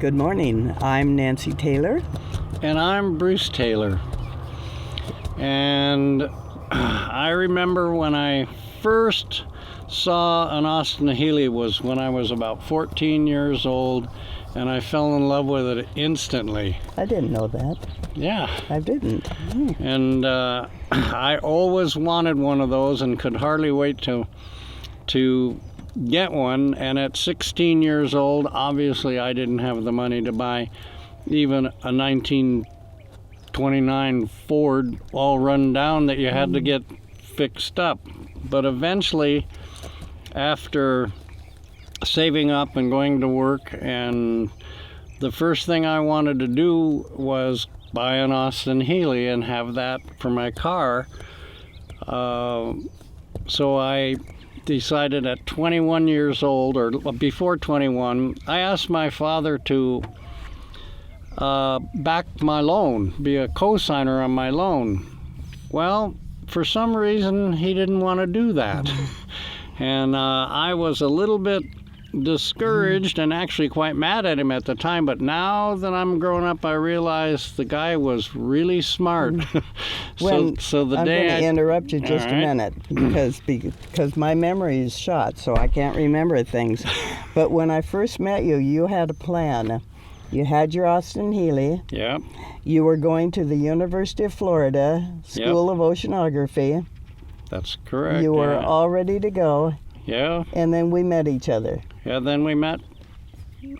Good morning. I'm Nancy Taylor. And I'm Bruce Taylor. And I remember when I first saw an Austin Healey was when I was about 14 years old, and I fell in love with it instantly. I didn't know that. Yeah. I didn't. And I always wanted one of those and could hardly wait to get one. And at 16 years old, obviously I didn't have the money to buy even a 1929 Ford all run down that you had to get fixed up. But eventually, after saving up and going to work, and the first thing I wanted to do was buy an Austin Healey and have that for my car. So I decided at 21 years old, or before 21, I asked my father to back my loan, be a co-signer on my loan. Well, for some reason, he didn't want to do that. And I was a little bit discouraged and actually quite mad at him at the time, but now that I'm grown up, I realize the guy was really smart. So the I'm day going to interrupt you just All a right. minute because my memory is shot, so I can't remember things. But when I first met you, you had a plan. You had your Austin Healey. Yeah. You were going to the University of Florida School of Oceanography. That's correct. You were yeah. all ready to go, Yeah. and then we met each other. Yeah, then we met.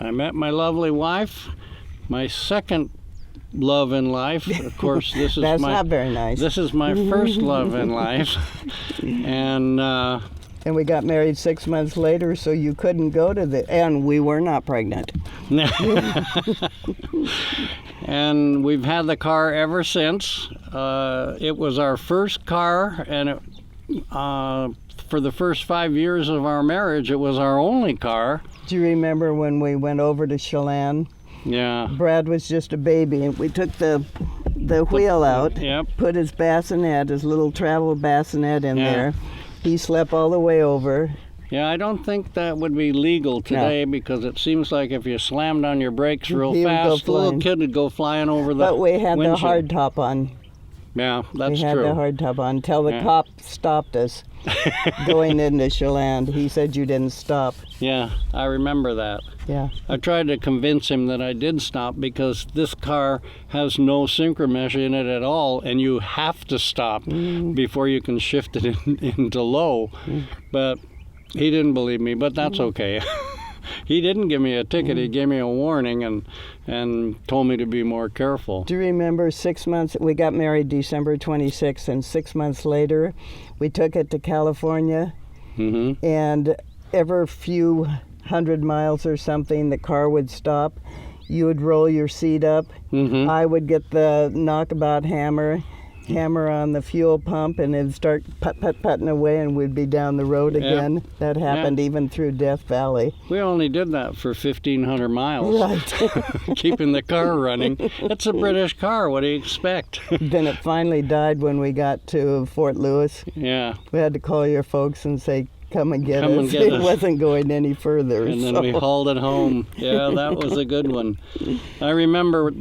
I met my lovely wife, my second love in life. Of course, this is That's not very nice. This is my first love in life, and And we got married 6 months later, so you couldn't go to and we were not pregnant. and we've had the car ever since. It was our first car, and for the first 5 years of our marriage, it was our only car. Do you remember when we went over to Chelan? Yeah. Brad was just a baby, and we took the wheel out, Yep. put his bassinet, his little travel bassinet in Yeah. there. He slept all the way over. Yeah, I don't think that would be legal today because it seems like if you slammed on your brakes real He would go fast, the little flying. kid would go flying over the But we had the windshield. hard top on. Yeah, that's We had true. the hard top on until the Yeah. cop stopped us going into Chelan. He said you didn't stop. Yeah, I remember that. Yeah. I tried to convince him that I did stop because this car has no synchromesh in it at all, and you have to stop before you can shift it into low. But he didn't believe me, but that's okay. He didn't give me a ticket, he gave me a warning and told me to be more careful. Do you remember 6 months? We got married December 26th, and 6 months later, we took it to California, and every few 100 miles or something, the car would stop. You would roll your seat up. I would get the knockabout hammer on the fuel pump, and it'd start putting away, and we'd be down the road again. That happened even through Death Valley. We only did that for 1,500 miles, Right. keeping the car running. It's a British car, what do you expect? Then it finally died when we got to Fort Lewis. Yeah. We had to call your folks and say, come and get Come us. and get It us. wasn't going any further. And then we hauled it home. Yeah, that was a good one. I remember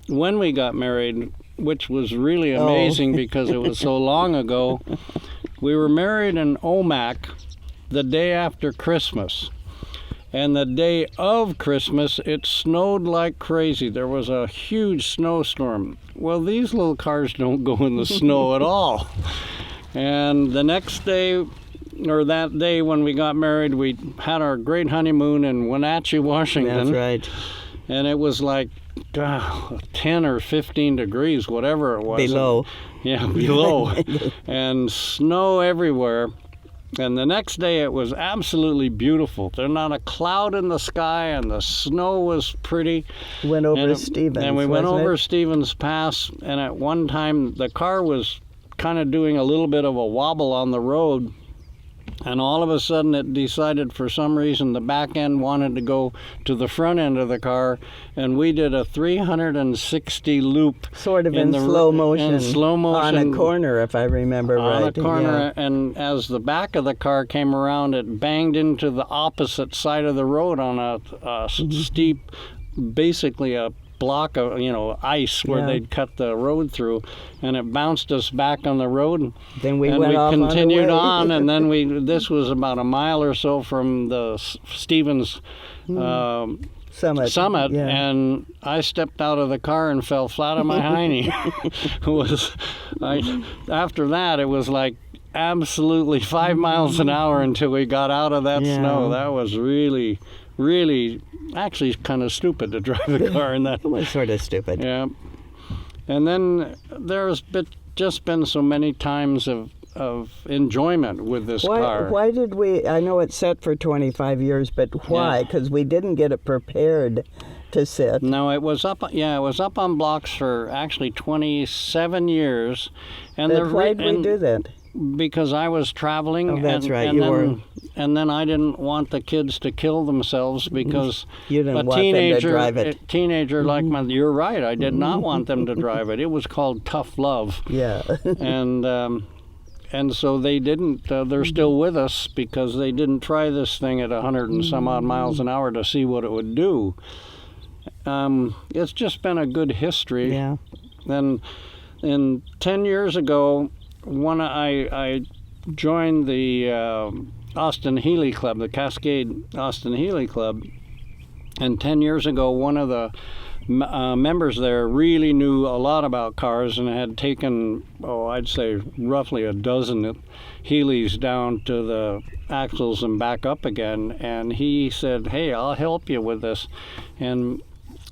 when we got married, which was really amazing because it was so long ago. We were married in Omak the day after Christmas. And the day of Christmas, it snowed like crazy. There was a huge snowstorm. Well, these little cars don't go in the snow at all. And the next day, or that day when we got married, we had our great honeymoon in Wenatchee, Washington. That's right. And it was like 10 or 15 degrees, whatever it was. Below. Yeah, below. And snow everywhere. And the next day it was absolutely beautiful. There's not a cloud in the sky, and the snow was pretty. Went over Stevens. And we went wasn't over it? Stevens Pass, and at one time the car was kind of doing a little bit of a wobble on the road. And all of a sudden it decided for some reason the back end wanted to go to the front end of the car, and we did a 360 loop. Sort of in slow motion. In slow motion. On a corner, if I remember right. On a corner, and as the back of the car came around, it banged into the opposite side of the road on a steep basically a block of ice where Yeah. they'd cut the road through, and it bounced us back on the road. Then we and went we off continued on, on, and then this was about a mile or so from the Stevens summit, Yeah. and I stepped out of the car and fell flat on my hiney. After that, it was like absolutely 5 miles an hour until we got out of that Yeah. snow. That was really, really, actually kind of stupid to drive the car in that. It was sort of stupid. Yeah. And then there's just been so many times of enjoyment with this car. Why did we, I know it's set for 25 years, but why? Because we didn't get it prepared to sit. No, it was up on blocks for actually 27 years. And Why did we do that? Because I was traveling. Oh, that's right. And then I didn't want the kids to kill themselves because You didn't a want them to drive it. A teenager like mine, you're right, I did not want them to drive it. It was called tough love. Yeah. And so they didn't, they're still with us because they didn't try this thing at 100 and some odd miles an hour to see what it would do. It's just been a good history. Yeah. And 10 years ago, I joined the Austin Healey Club, the Cascade Austin Healey Club. And 10 years ago, one of the members there really knew a lot about cars and had taken, I'd say roughly a dozen Healeys down to the axles and back up again. And he said, hey, I'll help you with this. And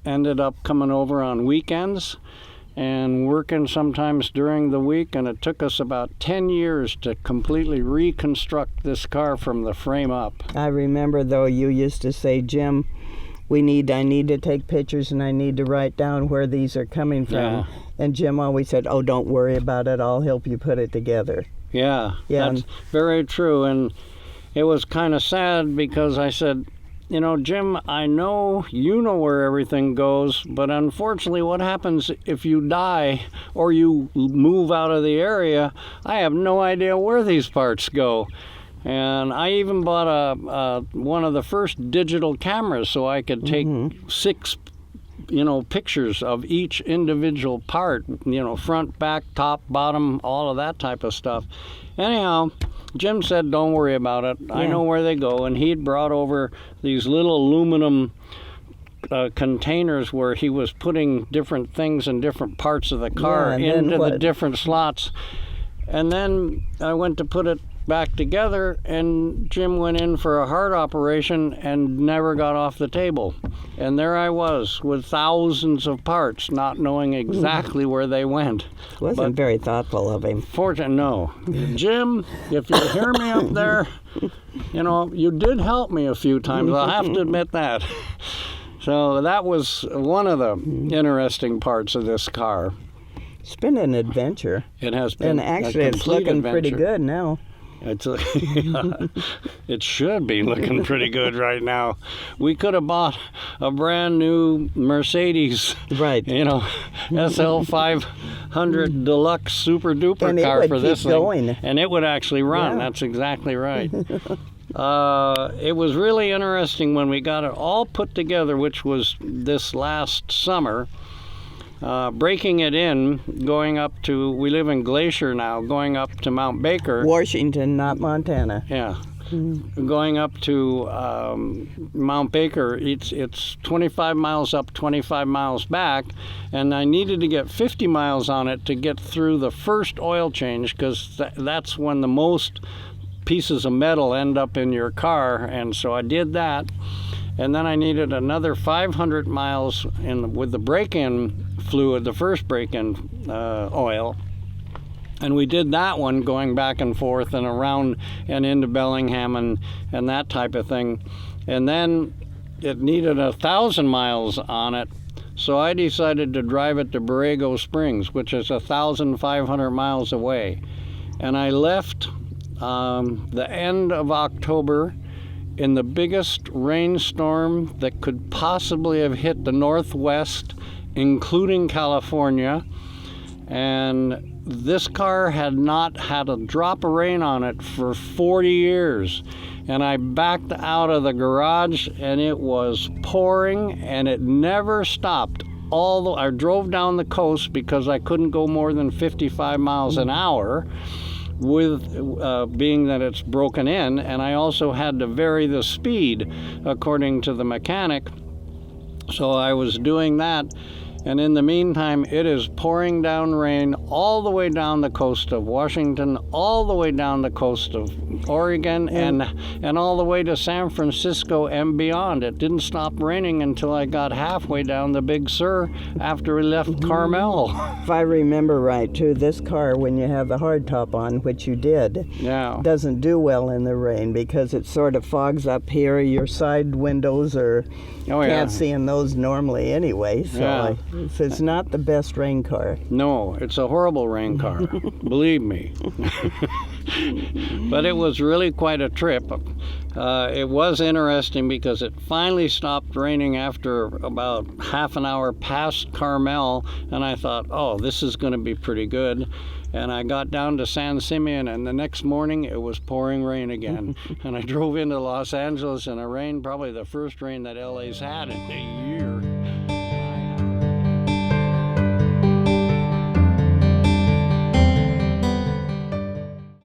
ended up coming over on weekends and working sometimes during the week. And it took us about 10 years to completely reconstruct this car from the frame up. I remember, though, you used to say, Jim, I need to take pictures and I need to write down where these are coming from. Yeah. And Jim always said, oh, don't worry about it. I'll help you put it together. Yeah, that's very true. And it was kind of sad because I said, Jim, I know you know where everything goes, but unfortunately what happens if you die or you move out of the area, I have no idea where these parts go. And I even bought one of the first digital cameras so I could take 6, pictures of each individual part, front, back, top, bottom, all of that type of stuff. Anyhow, Jim said, don't worry about it. I know where they go. And he'd brought over these little aluminum containers where he was putting different things in different parts of the car into the different slots. And then I went to put it back together, and Jim went in for a heart operation and never got off the table. And there I was with thousands of parts, not knowing exactly where they went. Wasn't very thoughtful of him. No. Jim, if you hear me up there, you did help me a few times. I'll have to admit that. So that was one of the interesting parts of this car. It's been an adventure. It has been. And actually, it's looking pretty good now. It should be looking pretty good right now. We could have bought a brand new Mercedes, right? SL 500 Deluxe Super Duper car for this thing, and it would actually run. Yeah. That's exactly right. It was really interesting when we got it all put together, which was this last summer. Breaking it in, going up to, we live in Glacier now, going up to Mount Baker. Washington, not Montana. Yeah. Going up to Mount Baker, it's 25 miles up, 25 miles back, and I needed to get 50 miles on it to get through the first oil change, because that's when the most pieces of metal end up in your car, and so I did that. And then I needed another 500 miles with the break-in fluid, the first break-in oil. And we did that one going back and forth and around and into Bellingham and that type of thing. And then it needed 1,000 miles on it. So I decided to drive it to Borrego Springs, which is 1,500 miles away. And I left the end of October in the biggest rainstorm that could possibly have hit the Northwest, including California. And this car had not had a drop of rain on it for 40 years. And I backed out of the garage and it was pouring and it never stopped. I drove down the coast because I couldn't go more than 55 miles an hour, with being that it's broken in, and I also had to vary the speed according to the mechanic. So I was doing that, and in the meantime it is pouring down rain all the way down the coast of Washington, all the way down the coast of Oregon, and all the way to San Francisco and beyond. It didn't stop raining until I got halfway down the Big Sur after we left Carmel. If I remember right, too, this car, when you have the hardtop on, which you did, doesn't do well in the rain because it sort of fogs up here. Your side windows can't see in those normally anyway, so it's not the best rain car. No, it's a horrible rain car, believe me. But it was really quite a trip. It was interesting because it finally stopped raining after about half an hour past Carmel, and I thought, oh, this is going to be pretty good. And I got down to San Simeon, and the next morning it was pouring rain again. And I drove into Los Angeles, and it rained, probably the first rain that LA's had in a year.